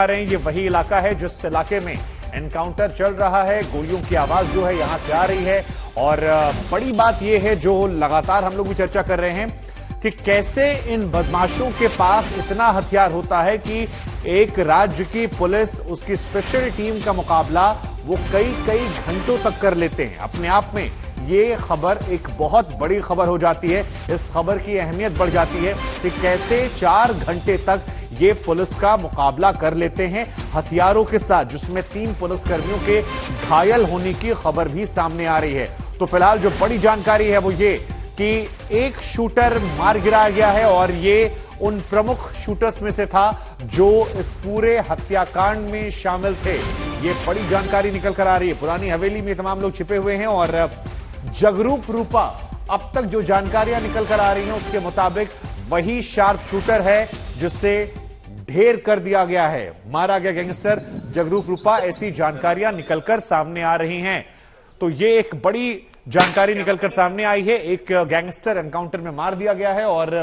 रहे हैं ये वही इलाका है जिस इलाके में एनकाउंटर चल रहा है। गोलियों की आवाज जो है यहां से आ रही है और बड़ी बात यह है जो लगातार हम लोग भी चर्चा कर रहे हैं कि कैसे इन बदमाशों के पास इतना हथियार होता है कि एक राज्य की पुलिस उसकी स्पेशल टीम का मुकाबला वो कई कई घंटों तक कर लेते हैं। अपने आप में ये खबर एक बहुत बड़ी खबर हो जाती है। इस खबर की अहमियत बढ़ जाती है कि कैसे 4 घंटे तक ये पुलिस का मुकाबला कर लेते हैं हथियारों के साथ, जिसमें 3 पुलिसकर्मियों के घायल होने की खबर भी सामने आ रही है। तो फिलहाल जो बड़ी जानकारी है वो ये कि एक शूटर मार गिराया गया है और ये उन प्रमुख शूटर्स में से था जो इस पूरे हत्याकांड में शामिल थे। ये बड़ी जानकारी निकल कर आ रही है। पुरानी हवेली में तमाम लोग छिपे हुए हैं और जगरूप रूपा अब तक जो जानकारियां निकल कर आ रही हैं उसके मुताबिक वही शार्प शूटर है जिससे ढेर कर दिया गया है, मारा गया गैंगस्टर जगरूप रूपा। ऐसी जानकारियां निकलकर सामने आ रही हैं। तो ये एक बड़ी जानकारी निकलकर सामने आई है। एक गैंगस्टर एनकाउंटर में मार दिया गया है और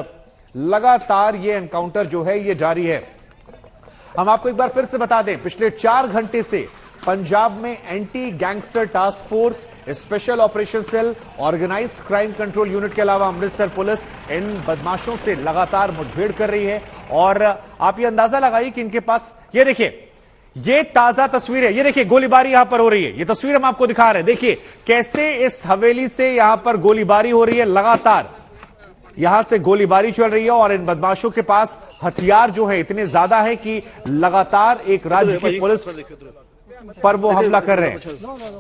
लगातार ये एनकाउंटर जो है ये जारी है। हम आपको एक बार फिर से बता दें, पिछले 4 घंटे से पंजाब में anti gangster task force, special operation cell, organised crime control unit के अलावा अमृतसर पुलिस इन बदमाशों से लगातार मुठभेड़ कर रही है। और आप ये अंदाजा लगाइए कि इनके पास, ये देखिए, ये ताजा तस्वीर है। ये देखिए गोलीबारी यहां पर हो रही है। ये तस्वीर हम आपको दिखा रहे हैं। देखिए कैसे इस हवेली से यहां पर गोलीबारी हो रही है। लगातार यहां से गोलीबारी चल रही है और इन बदमाशों के पास हथियार जो है इतने ज्यादा है कि लगातार एक राज्य की पुलिस पर वो हमला कर रहे हैं।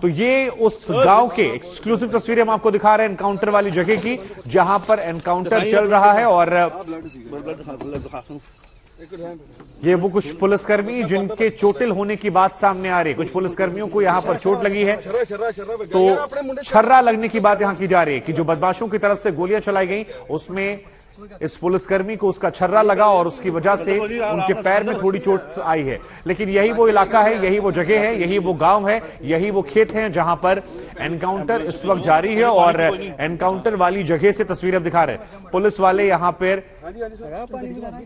तो ये उस गांव के एक्सक्लूसिव तस्वीरें हम आपको दिखा रहे हैं एनकाउंटर वाली जगह की, जहां पर एनकाउंटर चल रहा है। और ये वो कुछ पुलिसकर्मी जिनके चोटिल होने की बात सामने आ रही है। कुछ पुलिसकर्मियों को यहां पर चोट लगी है तो छर्रा लगने की बात यहां की जा रही है कि जो बदमाशों की तरफ से गोलियां चलाई गई उसमें इस पुलिसकर्मी को उसका छर्रा लगा और उसकी वजह से उनके पैर में थोड़ी चोट आई है। लेकिन यही वो इलाका है, यही वो जगह है, यही वो गांव है, यही वो खेत है जहां पर एनकाउंटर इस वक्त जारी है। और एनकाउंटर वाली जगह से तस्वीरें दिखा रहे हैं। पुलिस वाले यहां पर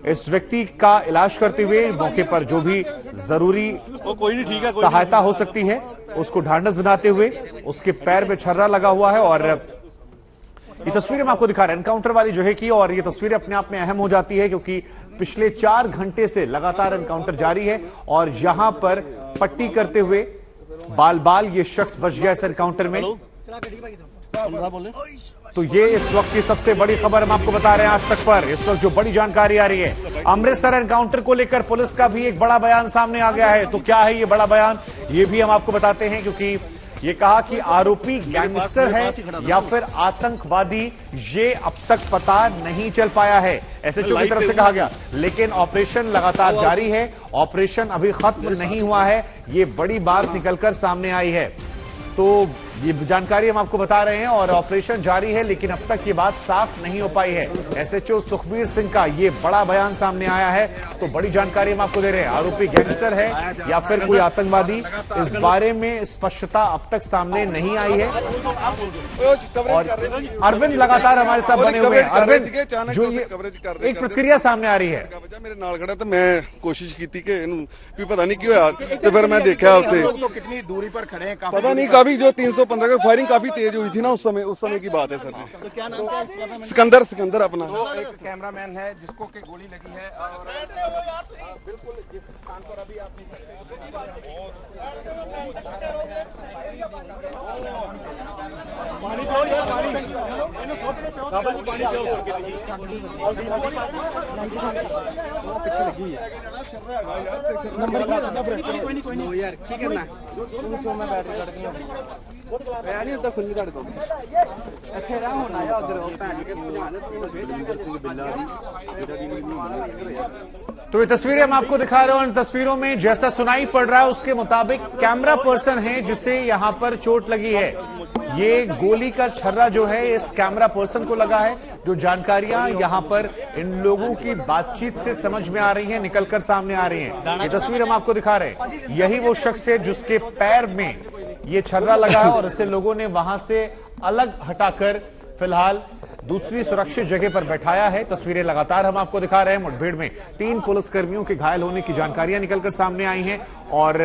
इस व्यक्ति का इलाज करते हुए मौके पर जो भी जरूरी सहायता हो सकती है उसको ढांढस बनाते हुए उसके पैर में छर्रा लगा हुआ है। और ये तस्वीरें हम आपको दिखा रहे हैं एनकाउंटर वाली जगह की। और ये तस्वीरें अपने आप में अहम हो जाती है क्योंकि पिछले 4 घंटे से लगातार एनकाउंटर जारी है और यहां पर पट्टी करते हुए बाल बाल ये शख्स बच गया इस एनकाउंटर में। तो ये इस वक्त की सबसे बड़ी खबर हम आपको बता रहे हैं आज तक पर। इस वक्त जो बड़ी जानकारी आ रही है, अमृतसर एनकाउंटर को लेकर पुलिस का भी एक बड़ा बयान सामने आ गया है। तो क्या है ये बड़ा बयान, ये भी हम आपको बताते हैं क्योंकि ये कहा कि आरोपी गैंगस्टर है या फिर आतंकवादी, ये अब तक पता नहीं चल पाया है, एसएचओ की तरफ से कहा गया। लेकिन ऑपरेशन लगातार जारी है, ऑपरेशन अभी खत्म नहीं हुआ है, ये बड़ी बात निकलकर सामने आई है। तो ये जानकारी हम आपको बता रहे हैं और ऑपरेशन जारी है, लेकिन अब तक ये बात साफ नहीं हो पाई है। एसएचओ सुखबीर सिंह का ये बड़ा बयान सामने आया है। तो बड़ी जानकारी हम आपको दे रहे हैं, आरोपी गैंगस्टर है या फिर कोई आतंकवादी, इस बारे में स्पष्टता अब तक सामने नहीं आई है। और अरविंद लगातार हमारे साथ बने हुए हैं। अरविंद, जो ये एक प्रतिक्रिया सामने आ रही है, मेरे नाल खड़ा तो मैं कोशिश की कि भी पता नहीं क्यों यार, तो फिर मैं देखा उत्ते कितनी दूरी पर खड़े हैं, पता नहीं, काफी जो 315 का फायरिंग काफी तेज हुई थी ना उस समय की बात है सर जी। तो क्या नाम है? सिकंदर अपना एक कैमरामैन है जिसको के गोली लगी है और बिल्कुल जिस स्थान पर अभी आप पीछे लगी है नंबर यार की करना मैं बैटरी कट गई मैं नहीं होता खुली कट दो ਇੱਥੇ ਰਾਹ ਹੋਣਾ ਆ ਉਧਰ ਉਹ ਭੈਣ ਕੇ ਭਜਾ ਦੇ ਤੂੰ भेज तो ये तस्वीरें हम आपको दिखा रहे हैं। इन तस्वीरों में जैसा सुनाई पड़ रहा है उसके मुताबिक कैमरा पर्सन है जिसे यहां पर चोट लगी है। ये गोली का छर्रा जो है इस कैमरा पर्सन को लगा है। जो जानकारियां यहां पर इन लोगों की बातचीत से समझ में आ रही हैं, निकलकर सामने आ रही हैं। ये तस्वीर हम आपको दिखा रहे हैं, यही वो शख्स है जिसके पैर में ये छर्रा लगा है और इसे लोगों ने वहां से अलग हटाकर फिलहाल दूसरी सुरक्षित जगह पर बैठाया है। तस्वीरें लगातार हम आपको दिखा रहे हैं। मुठभेड़ में 3 पुलिसकर्मियों के घायल होने की जानकारियां निकलकर सामने आई हैं और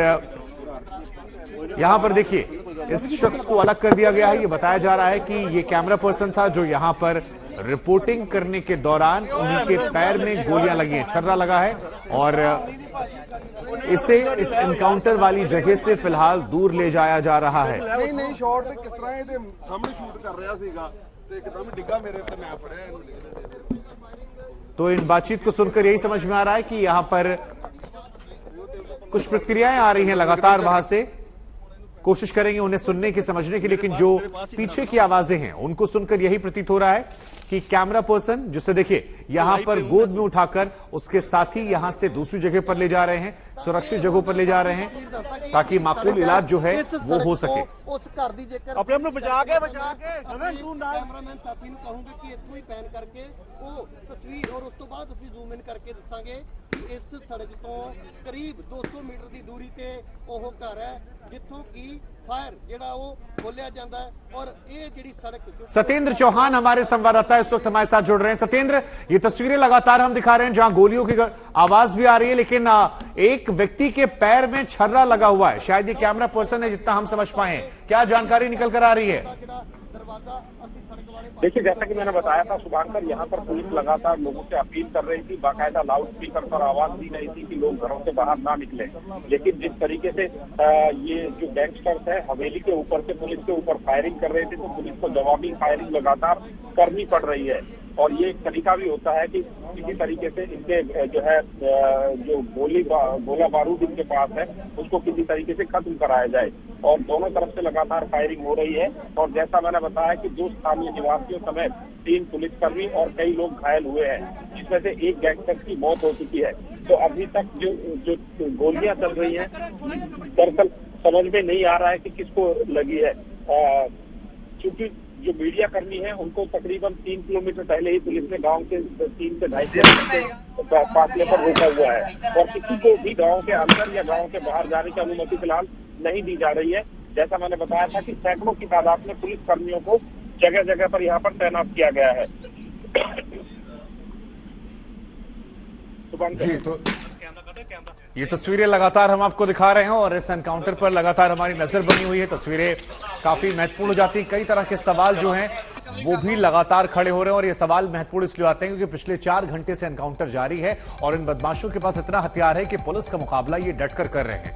यहां पर देखिए इस शख्स को अलग कर दिया गया है। ये बताया जा रहा है कि ये कैमरा पर्सन था जो यहां पर रिपोर्टिंग करने के दौरान उन्हीं के पैर में गोलियां लगी हैं, छर्रा लगा है और इसे इस एनकाउंटर वाली जगह से फिलहाल दूर ले जाया जा रहा है। नहीं शॉट किस तरह ਇਹਦੇ ਸਾਹਮਣੇ ਸ਼ੂਟ कर रहा ਸੀਗਾ ਤੇ ਇੱਕਦਮ ਡਿੱਗਾ ਮੇਰੇ ਤੇ मैं ਫੜਿਆ ਇਹਨੂੰ। तो इन बातचीत को सुनकर यही समझ में आ रहा है कि यहां पर कुछ प्रतिक्रियाएं आ रही हैं लगातार वहां से। कोशिश करेंगे उन्हें सुनने की, समझने की, लेकिन जो पीछे की आवाजें हैं उनको सुनकर यही प्रतीत हो रहा है कि कैमरा पर्सन जिसे देखिए यहां पर गोद में उठाकर उसके साथी यहां से दूसरी जगह पर ले जा रहे हैं, सुरक्षित जगहों पर ले जा रहे हैं ताकि माकूल इलाज जो है वो हो सके। ਉਸ ਘਰ ਦੀ ਜੇਕਰ ਆਪਣੇ ਆਪ ਨੂੰ ਬਚਾ ਕੇ ਕੈਮਰਾਮੈਨ ਸਾਥੀ ਨੂੰ ਕਹੂੰਗੇ ਕਿ ਇੱਥੋਂ ਹੀ ਪੈਨ ਕਰਕੇ ਉਹ ਤਸਵੀਰ ਔਰ ਉਸ ਤੋਂ ਬਾਅਦ ਅਸੀਂ ਜ਼ੂਮ ਇਨ ਕਰਕੇ ਦੱਸਾਂਗੇ ਕਿ ਇਸ ਸੜਕ ਤੋਂ ਕਰੀਬ 200 ਮੀਟਰ ਦੀ ਦੂਰੀ ਤੇ ਉਹ ਘਰ ਹੈ ਜਿੱਥੋਂ ਕਿ फायर जेड़ा वो खोलिया जाता है और ये जेड़ी सड़क। सत्येंद्र चौहान हमारे संवाददाता इस वक्त हमारे साथ जुड़ रहे हैं। सत्येंद्र, ये तस्वीरें लगातार हम दिखा रहे हैं जहां गोलियों की आवाज भी आ रही है, लेकिन एक व्यक्ति के पैर में छर्रा लगा हुआ है। शायद ये कैमरा पर्सन है जितना हम समझ पाए। क्या जानकारी निकल कर आ रही है? देखिए, जैसा कि मैंने बताया था शुभांकर, यहाँ पर पुलिस लगातार लोगों से अपील कर रही थी, बाकायदा लाउड स्पीकर पर आवाज दी रही थी कि लोग घरों से बाहर ना निकले। लेकिन जिस तरीके से ये जो गैंगस्टर्स है हवेली के ऊपर से पुलिस के ऊपर फायरिंग कर रहे थे, तो पुलिस को जवाबी फायरिंग लगातार करनी पड़ रही है। और ये एक तरीका भी होता है कि किसी तरीके से इनके जो है जो गोला बारूद इनके पास है उसको किसी तरीके से खत्म कराया जाए। और दोनों तरफ से लगातार फायरिंग हो रही है। और जैसा मैंने बताया कि 2 स्थानीय निवासियों समेत 3 पुलिसकर्मी और कई लोग घायल हुए हैं, जिसमें से एक गैंगस्टर की मौत हो चुकी है। तो अभी तक जो गोलियां चल रही हैं दरअसल समझ में नहीं आ रहा है कि किसको लगी है। क्योंकि जो मीडिया कर्मी है उनको तकरीबन 3 किलोमीटर पहले ही पुलिस ने गांव के 3 से 2.5 किलोमीटर फासले पर रोका हुआ है और किसी को भी गांव के अंदर या गांव के बाहर जाने की अनुमति फिलहाल नहीं दी जा रही है। जैसा मैंने बताया था कि सैकड़ों की तादाद में पुलिस कर्मियों को जगह जगह पर यहाँ पर तैनात किया गया है। जी, तो ये तस्वीरें लगातार हम आपको दिखा रहे हैं और इस एनकाउंटर पर लगातार हमारी नजर बनी हुई है। तस्वीरें काफी महत्वपूर्ण हो जाती हैं। कई तरह के सवाल जो हैं वो भी लगातार खड़े हो रहे हैं और ये सवाल महत्वपूर्ण इसलिए आते हैं क्योंकि पिछले 4 घंटे से एनकाउंटर जारी है और इन बदमाशों के पास इतना हथियार है कि पुलिस का मुकाबला ये डटकर कर रहे हैं।